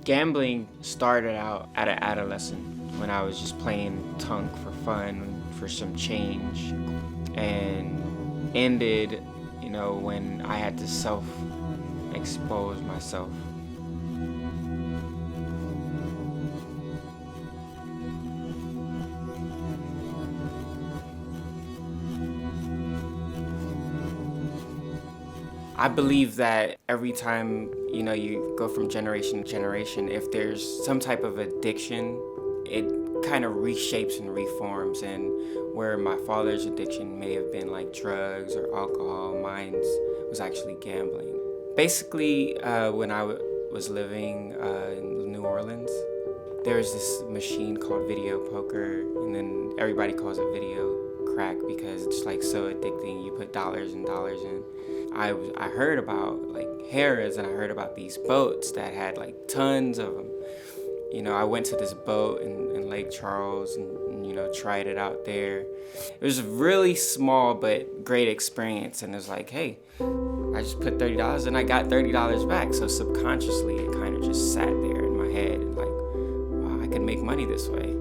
Gambling started out at an adolescent when I was just playing tunk for fun, for some change, and ended, when I had to self-expose myself. I believe that every time, you go from generation to generation, if there's some type of addiction, it kind of reshapes and reforms. And where my father's addiction may have been like drugs or alcohol, mine was actually gambling. Basically, when I was living in New Orleans, there was this machine called video poker, and then everybody calls it video crack because it's like so addicting. You put dollars and dollars in. I heard about like Harrah's, and I heard about these boats that had like tons of them. I went to this boat in Lake Charles and tried it out there. It was really small but great experience, and it was like, hey, I just put $30 and I got $30 back. So subconsciously it kind of just sat there in my head and like, wow, I can make money this way.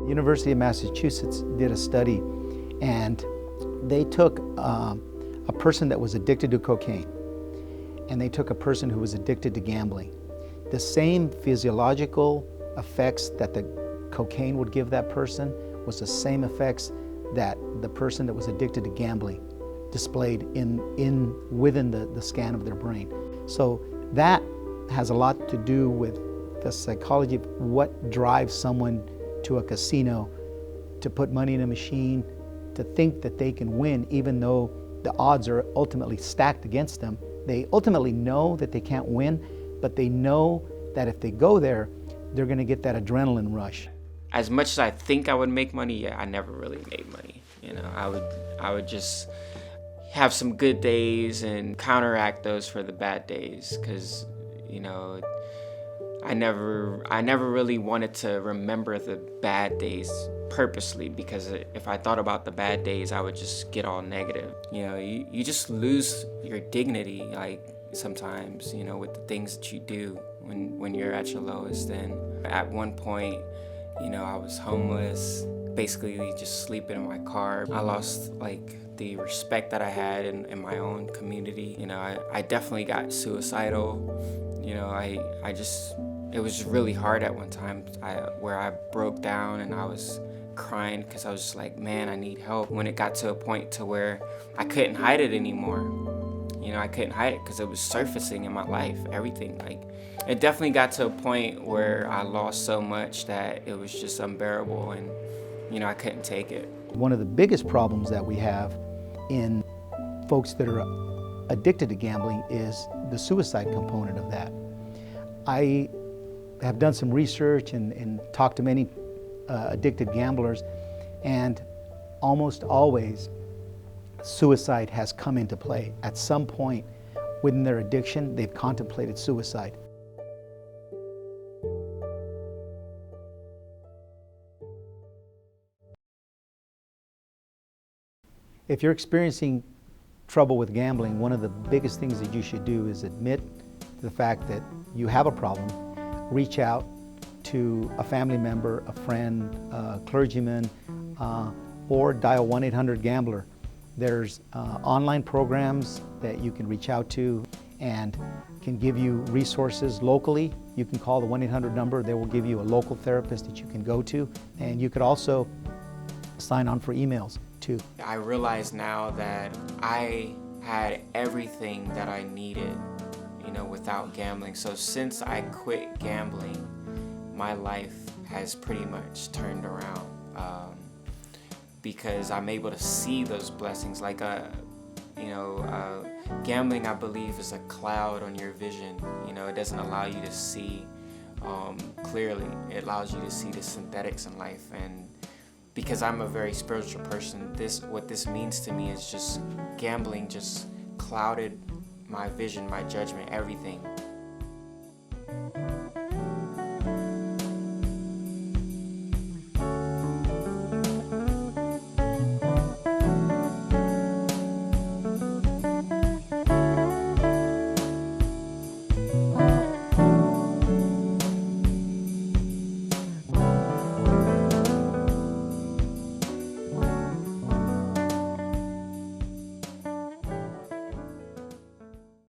University of Massachusetts did a study, and they took a person that was addicted to cocaine, and they took a person who was addicted to gambling. The same physiological effects that the cocaine would give that person was the same effects that the person that was addicted to gambling displayed within the scan of their brain. So that has a lot to do with the psychology of what drives someone to a casino, to put money in a machine, to think that they can win even though the odds are ultimately stacked against them. They ultimately know that they can't win, but they know that if they go there, they're gonna get that adrenaline rush. As much as I think I would make money, I never really made money. I would just have some good days and counteract those for the bad days, because I never really wanted to remember the bad days purposely, because if I thought about the bad days, I would just get all negative. You just lose your dignity, like sometimes, with the things that you do when you're at your lowest. And at one point, I was homeless, basically just sleeping in my car. I lost like the respect that I had in my own community. I definitely got suicidal. It was really hard at one time where I broke down and I was crying because I was just like, man, I need help. When it got to a point to where I couldn't hide it anymore, I couldn't hide it because it was surfacing in my life, everything. Like, it definitely got to a point where I lost so much that it was just unbearable, and I couldn't take it. One of the biggest problems that we have in folks that are addicted to gambling is the suicide component of that. I have done some research and talked to many addicted gamblers, and almost always suicide has come into play. At some point within their addiction, they've contemplated suicide. If you're experiencing trouble with gambling, one of the biggest things that you should do is admit to the fact that you have a problem. Reach out to a family member, a friend, a clergyman, or dial 1-800-GAMBLER. There's online programs that you can reach out to and can give you resources locally. You can call the 1-800 number. They will give you a local therapist that you can go to. And you could also sign on for emails too. I realize now that I had everything that I needed, without gambling. So since I quit gambling, my life has pretty much turned around, because I'm able to see those blessings. Like, gambling, I believe, is a cloud on your vision. It doesn't allow you to see clearly. It allows you to see the synthetics in life. And because I'm a very spiritual person, what this means to me is just gambling just clouded my vision, my judgment, everything.